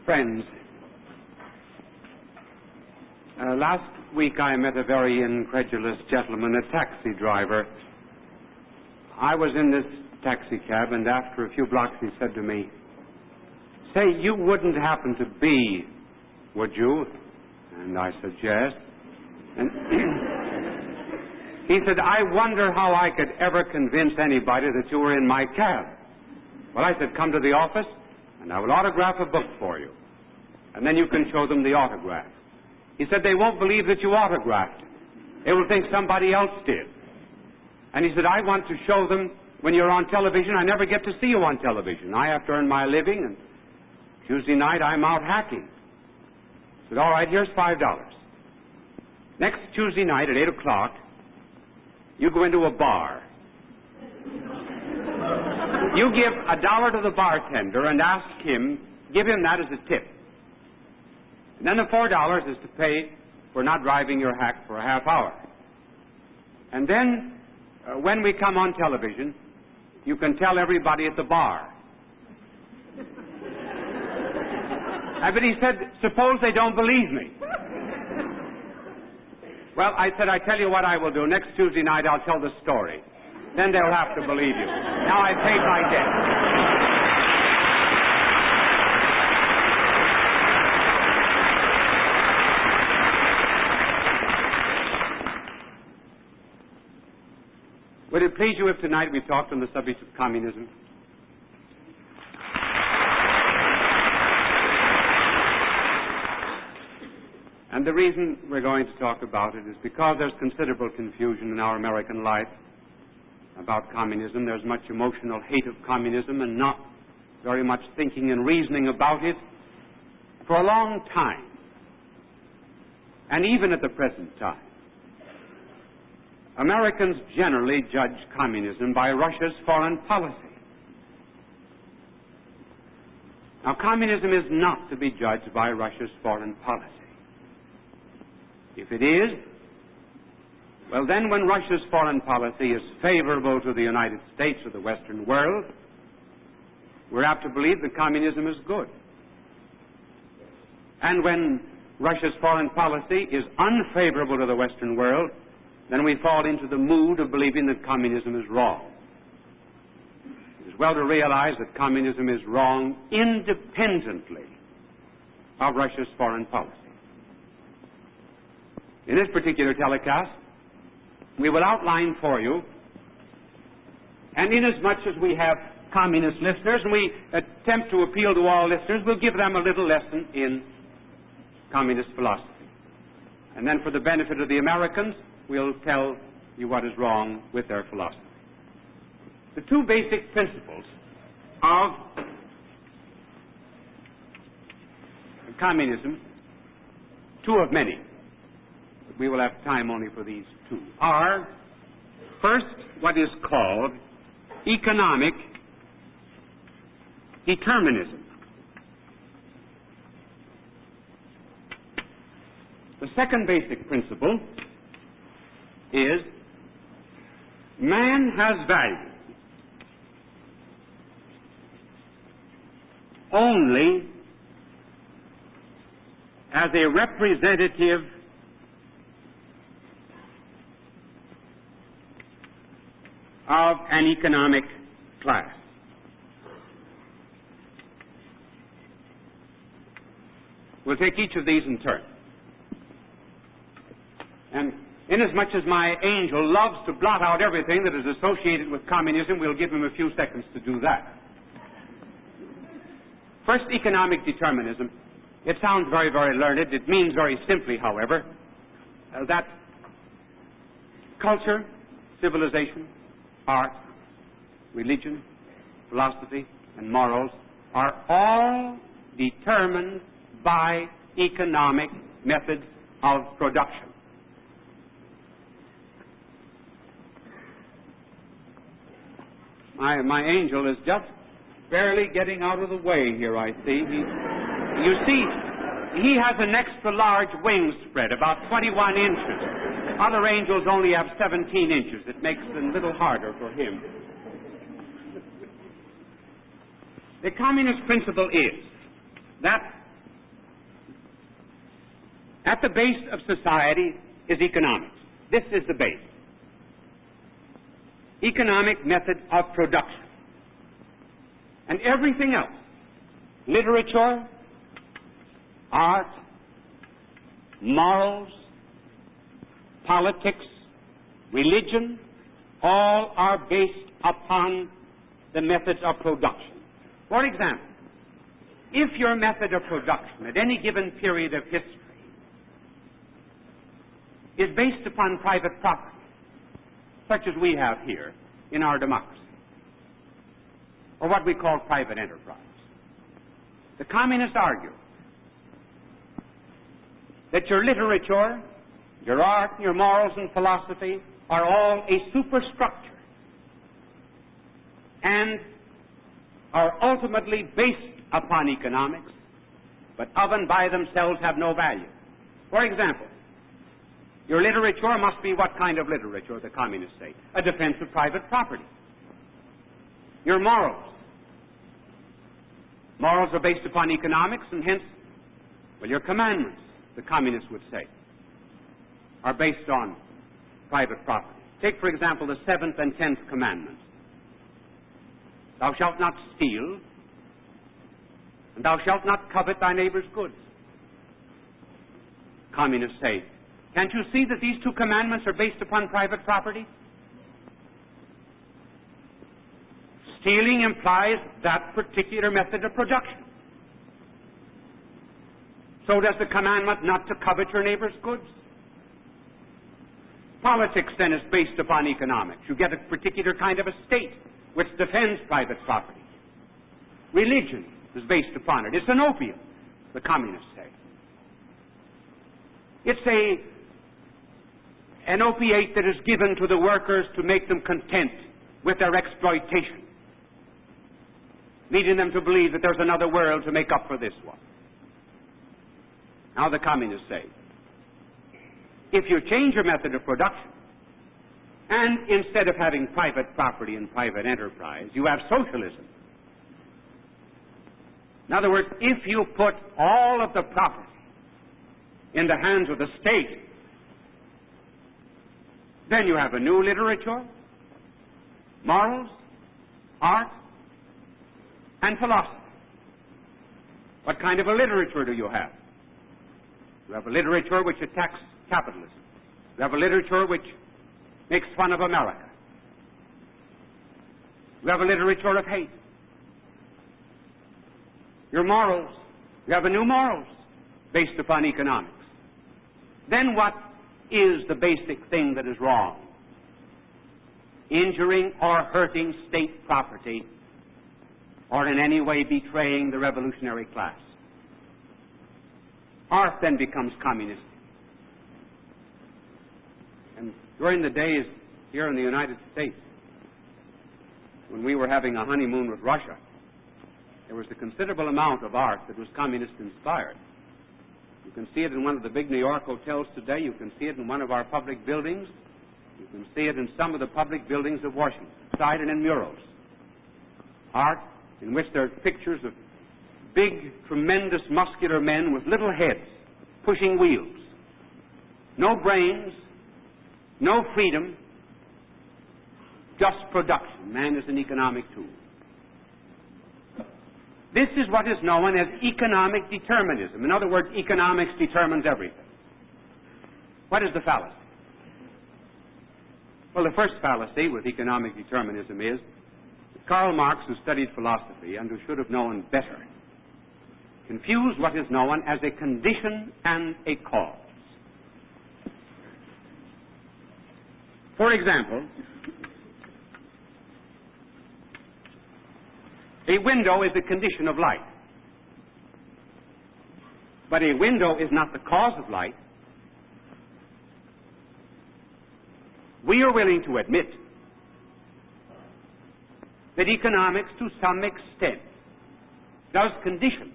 Friends, last week I met a very incredulous gentleman, a taxi driver. I was in this taxi cab, and after a few blocks he said to me, "Say, you wouldn't happen to be, would you?" And I said, "Yes." And he said, "I wonder how I could ever convince anybody that you were in my cab." Well, I said, "Come to the office, and I will autograph a book for you. And then you can show them the autograph." He said, "They won't believe that you autographed it. They will think somebody else did." And he said, "I want to show them when you're on television. I never get to see you on television. I have to earn my living, and Tuesday night I'm out hacking." I said, "All right, here's $5. Next Tuesday night at 8 o'clock, you go into a bar. You give $1 to the bartender and ask him, give him that as a tip. And then the $4 is to pay for not driving your hack for a half hour. And then, when we come on television, you can tell everybody at the bar." But he said, "Suppose they don't believe me." Well, I said, "I tell you what I will do. Next Tuesday night I'll tell the story. Then they'll have to believe you. Now I've paid my debt." Would it please you if tonight we talked on the subject of communism? And the reason we're going to talk about it is because there's considerable confusion in our American life about communism. There's much emotional hate of communism and not very much thinking and reasoning about it for a long time, and even at the present time. Americans generally judge communism by Russia's foreign policy. Now, communism is not to be judged by Russia's foreign policy. If it is, well, then when Russia's foreign policy is favorable to the United States or the Western world, we're apt to believe that communism is good. And when Russia's foreign policy is unfavorable to the Western world, then we fall into the mood of believing that communism is wrong. It is well to realize that communism is wrong independently of Russia's foreign policy. In this particular telecast, we will outline for you, and inasmuch as we have communist listeners and we attempt to appeal to all listeners, we'll give them a little lesson in communist philosophy. And then for the benefit of the Americans, we'll tell you what is wrong with their philosophy. The two basic principles of communism, two of many, but we will have time only for these two, are, first, what is called economic determinism. The second basic principle is man has value only as a representative of an economic class. We'll take each of these in turn. And inasmuch as my angel loves to blot out everything that is associated with communism, we'll give him a few seconds to do that. First, economic determinism. It sounds very, very learned. It means very simply, however, that culture, civilization, art, religion, philosophy, and morals are all determined by economic methods of production. My angel is just barely getting out of the way here, I see. You see, he has an extra large wing spread, about 21 inches. Other angels only have 17 inches. It makes it a little harder for him. The communist principle is that At the base of society is economics. This is the base. Economic method of production. And everything else, literature, art, morals, politics, religion, all are based upon the methods of production. For example, if your method of production at any given period of history is based upon private property, such as we have here in our democracy, or what we call private enterprise, the communists argue that your literature, your art, your morals and philosophy are all a superstructure and are ultimately based upon economics, but of and by themselves have no value. For example, your literature must be what kind of literature, the communists say? A defense of private property. Your morals. Morals are based upon economics, and hence, well, your commandments, the communists would say, are based on private property. Take, for example, the 7th and 10th commandments. Thou shalt not steal, and thou shalt not covet thy neighbor's goods. Communists say, can't you see that these two commandments are based upon private property? Stealing implies that particular method of production. So does the commandment not to covet your neighbor's goods. Politics, then, is based upon economics. You get a particular kind of a state which defends private property. Religion is based upon it. It's an opium, the communists say. It's an opiate that is given to the workers to make them content with their exploitation, leading them to believe that there's another world to make up for this one. Now the communists say, if you change your method of production, and instead of having private property and private enterprise, you have socialism. In other words, if you put all of the property in the hands of the state, then you have a new literature, morals, art, and philosophy. What kind of a literature do you have? You have a literature which attacks capitalism. You have a literature which makes fun of America. You have a literature of hate. Your morals, you have a new morals based upon economics. Then what is the basic thing that is wrong? Injuring or hurting state property, or in any way betraying the revolutionary class. Art then becomes communistic. And during the days here in the United States, when we were having a honeymoon with Russia, there was a considerable amount of art that was communist-inspired. You can see it in one of the big New York hotels today. You can see it in one of our public buildings. You can see it in some of the public buildings of Washington, side and in murals. Art in which there are pictures of big, tremendous, muscular men with little heads pushing wheels. No brains, no freedom, just production. Man is an economic tool. This is what is known as economic determinism. In other words, economics determines everything. What is the fallacy? Well, the first fallacy with economic determinism is that Karl Marx, who studied philosophy and who should have known better, confused what is known as a condition and a cause. For example, a window is a condition of light. But a window is not the cause of light. We are willing to admit that economics, to some extent, does condition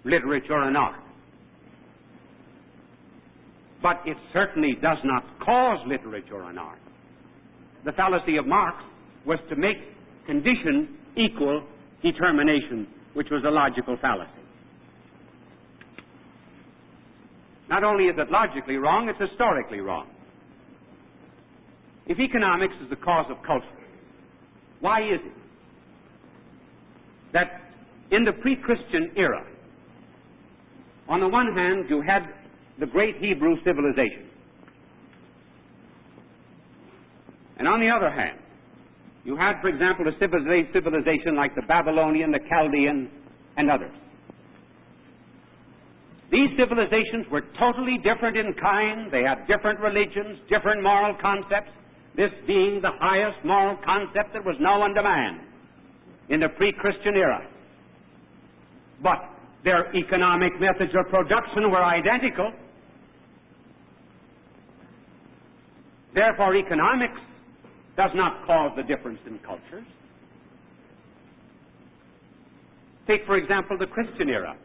literature and art. But it certainly does not cause literature and art. The fallacy of Marx was to make condition equal determination, which was a logical fallacy. Not only is it logically wrong, it's historically wrong. If economics is the cause of culture, why is it that in the pre-Christian era, on the one hand, you had the great Hebrew civilization, and on the other hand, you had, for example, a civilization like the Babylonian, the Chaldean, and others. These civilizations were totally different in kind. They had different religions, different moral concepts, this being the highest moral concept that was now on demand in the pre-Christian era. But their economic methods of production were identical. Therefore, economics does not cause the difference in cultures. Take, for example, the Christian era.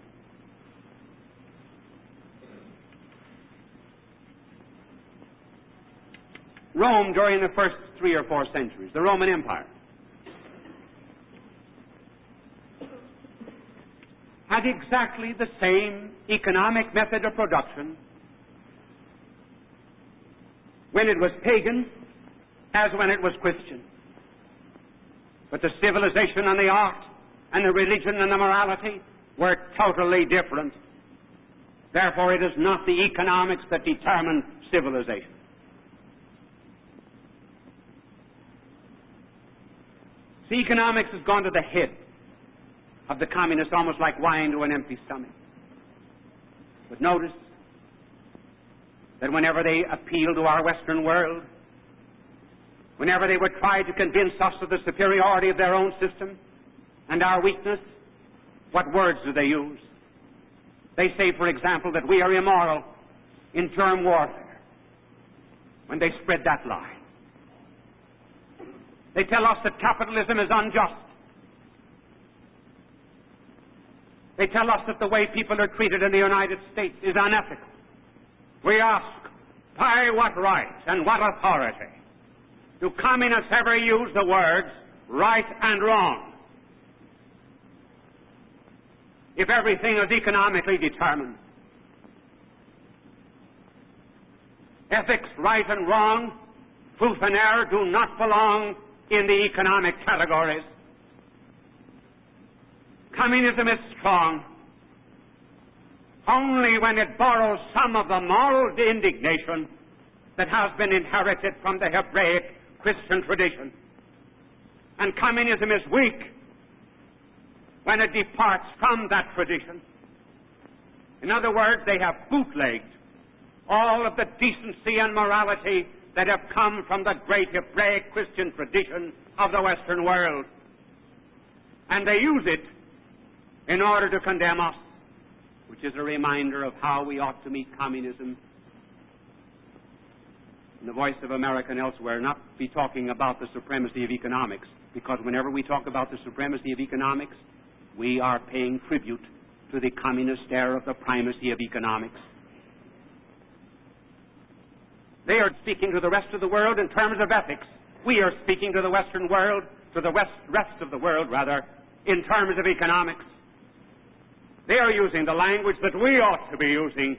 Rome, during the first 3 or 4 centuries, the Roman Empire, had exactly the same economic method of production when it was pagan as when it was Christian. But the civilization and the art and the religion and the morality were totally different. Therefore, it is not the economics that determine civilization. See, economics has gone to the head of the communists almost like wine to an empty stomach. But notice that whenever they appeal to our Western world, whenever they would try to convince us of the superiority of their own system and our weakness, what words do they use? They say, for example, that we are immoral in germ warfare when they spread that lie. They tell us that capitalism is unjust. They tell us that the way people are treated in the United States is unethical. We ask, by what right and what authority do communists ever use the words right and wrong? If everything is economically determined. Ethics, right and wrong, truth and error do not belong in the economic categories. Communism is strong only when it borrows some of the moral indignation that has been inherited from the Hebraic Christian tradition. And communism is weak when it departs from that tradition. In other words, they have bootlegged all of the decency and morality that have come from the great Hebraic Christian tradition of the Western world. And they use it in order to condemn us, which is a reminder of how we ought to meet communism. In the Voice of America and elsewhere, not be talking about the supremacy of economics, because whenever we talk about the supremacy of economics, we are paying tribute to the communist era of the primacy of economics. They are speaking to the rest of the world in terms of ethics. We are speaking to the Western world, to the rest of the world, rather, in terms of economics. They are using the language that we ought to be using.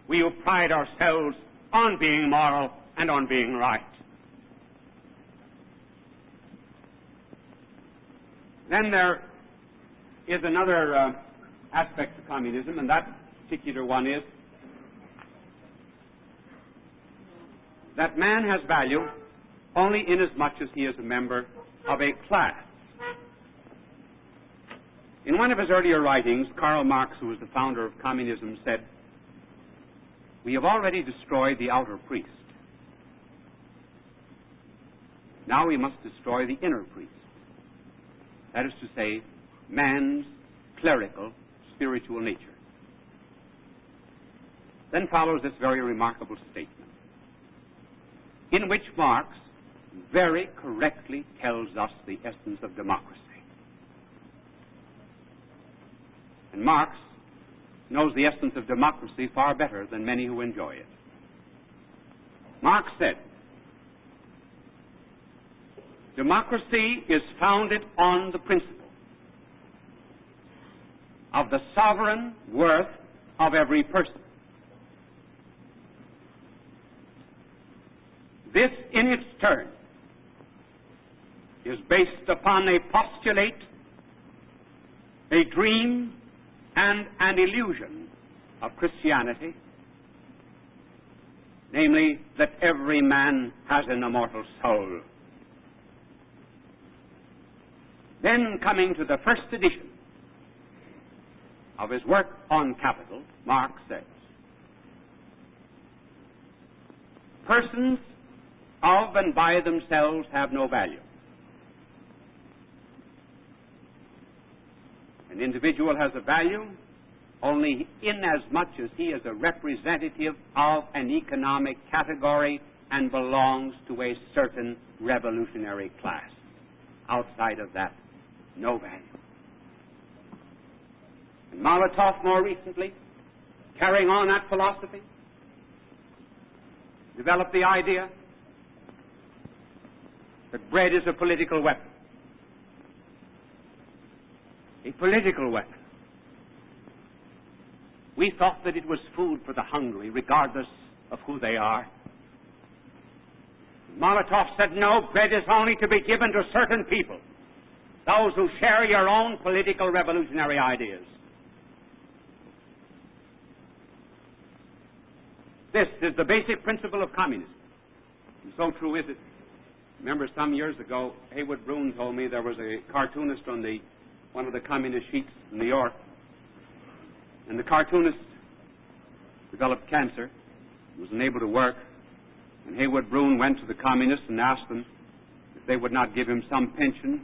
We who pride ourselves on being moral and on being right. Then there is another aspect to communism, and that particular one is that man has value only inasmuch as he is a member of a class. In one of his earlier writings, Karl Marx, who was the founder of communism, said, "We have already destroyed the outer priest. Now we must destroy the inner priest. That is to say, man's clerical, spiritual nature." Then follows this very remarkable statement, in which Marx very correctly tells us the essence of democracy. And Marx knows the essence of democracy far better than many who enjoy it. Marx said, "Democracy is founded on the principle of the sovereign worth of every person. This, in its turn, is based upon a postulate, a dream, and an illusion of Christianity, namely that every man has an immortal soul. Then, coming to the first edition of his work on capital, Marx says, persons of and by themselves have no value. An individual has a value only inasmuch as he is a representative of an economic category and belongs to a certain revolutionary class. Outside of that, no value. And Molotov, more recently, carrying on that philosophy, developed the idea that bread is a political weapon. A political weapon. We thought that it was food for the hungry, regardless of who they are. Molotov said, no, bread is only to be given to certain people, those who share your own political revolutionary ideas. This is the basic principle of communism. And so true is it. Remember, some years ago, Haywood Broun told me there was a cartoonist on one of the communist sheets in New York, and the cartoonist developed cancer, was unable to work, and Haywood Broun went to the communists and asked them if they would not give him some pension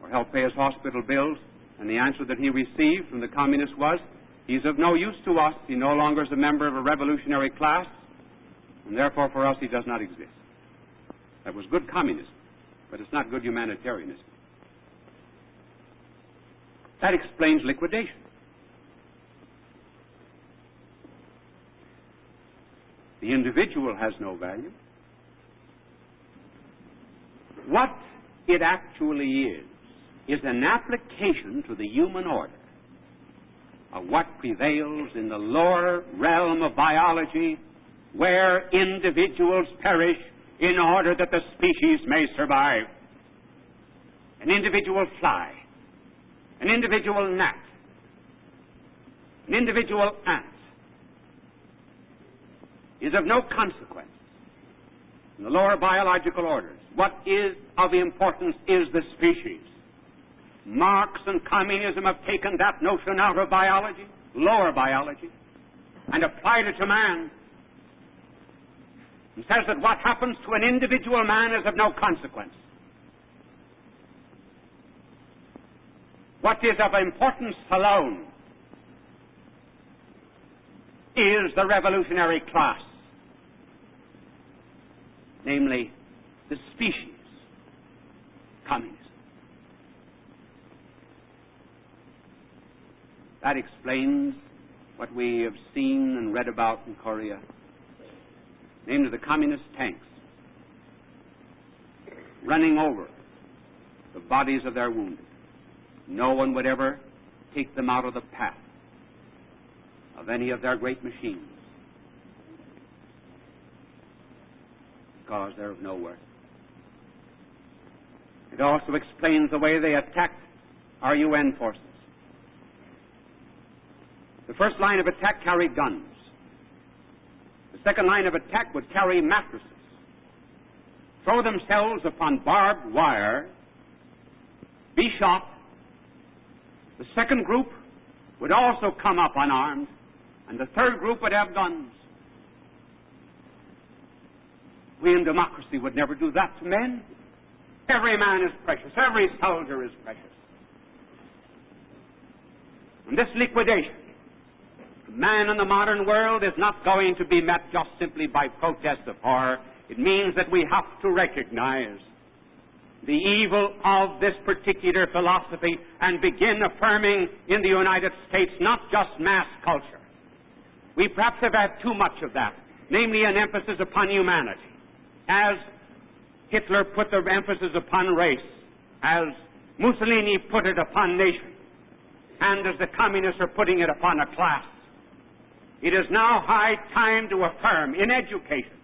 or help pay his hospital bills, and the answer that he received from the communists was, he's of no use to us, he no longer is a member of a revolutionary class, and therefore for us he does not exist. That was good communism, but it's not good humanitarianism. That explains liquidation. The individual has no value. What it actually is an application to the human order of what prevails in the lower realm of biology, where individuals perish in order that the species may survive. An individual fly, an individual gnat, an individual ant is of no consequence in the lower biological orders. What is of importance is the species. Marx and communism have taken that notion out of biology, lower biology, and applied it to man. He says that what happens to an individual man is of no consequence. What is of importance alone is the revolutionary class, namely the species, communism. That explains what we have seen and read about in Korea, namely the communist tanks running over the bodies of their wounded. No one would ever take them out of the path of any of their great machines because they're of no worth. It also explains the way they attacked our UN forces. The first line of attack carried guns. The second line of attack would carry mattresses, throw themselves upon barbed wire, be shot. The second group would also come up unarmed, and the third group would have guns. We in democracy would never do that to men. Every man is precious. Every soldier is precious. And this liquidation of man in the modern world is not going to be met just simply by protests of horror. It means that we have to recognize the evil of this particular philosophy and begin affirming in the United States not just mass culture. We perhaps have had too much of that, namely an emphasis upon humanity, as Hitler put the emphasis upon race, as Mussolini put it upon nation, and as the communists are putting it upon a class. It is now high time to affirm in education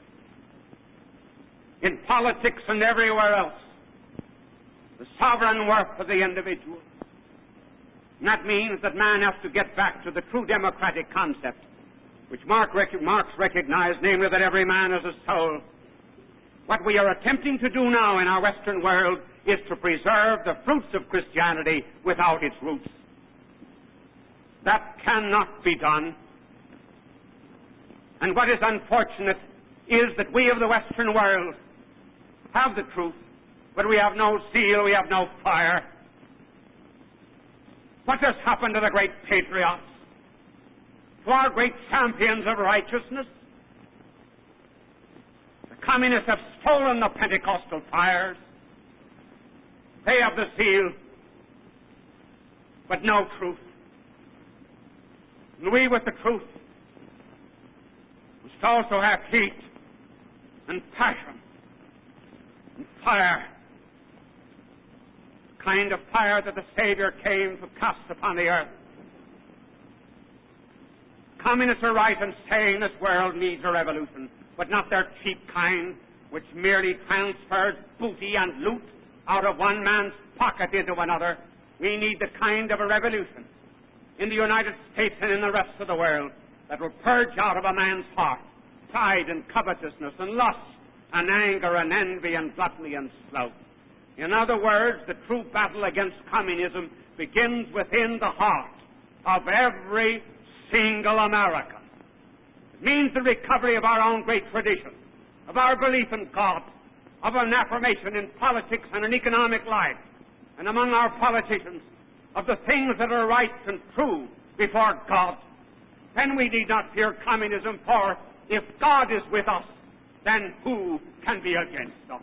in politics and everywhere else, the sovereign worth of the individual. And that means that man has to get back to the true democratic concept, which Marx recognized, namely that every man is a soul. What we are attempting to do now in our Western world is to preserve the fruits of Christianity without its roots. That cannot be done. And what is unfortunate is that we of the Western world have the truth, but we have no zeal, we have no fire. What has happened to the great patriots, to our great champions of righteousness? The communists have stolen the Pentecostal fires. They have the zeal, but no truth. And we with the truth must also have heat and passion and fire, the kind of fire that the Savior came to cast upon the earth. Communists are right in saying this world needs a revolution, but not their cheap kind, which merely transfers booty and loot out of one man's pocket into another. We need the kind of a revolution in the United States and in the rest of the world that will purge out of a man's heart pride and covetousness and lust and anger and envy and gluttony and sloth. In other words, the true battle against communism begins within the heart of every single American. It means the recovery of our own great tradition, of our belief in God, of an affirmation in politics and in economic life, and among our politicians, of the things that are right and true before God. Then we need not fear communism, for if God is with us, then who can be against us?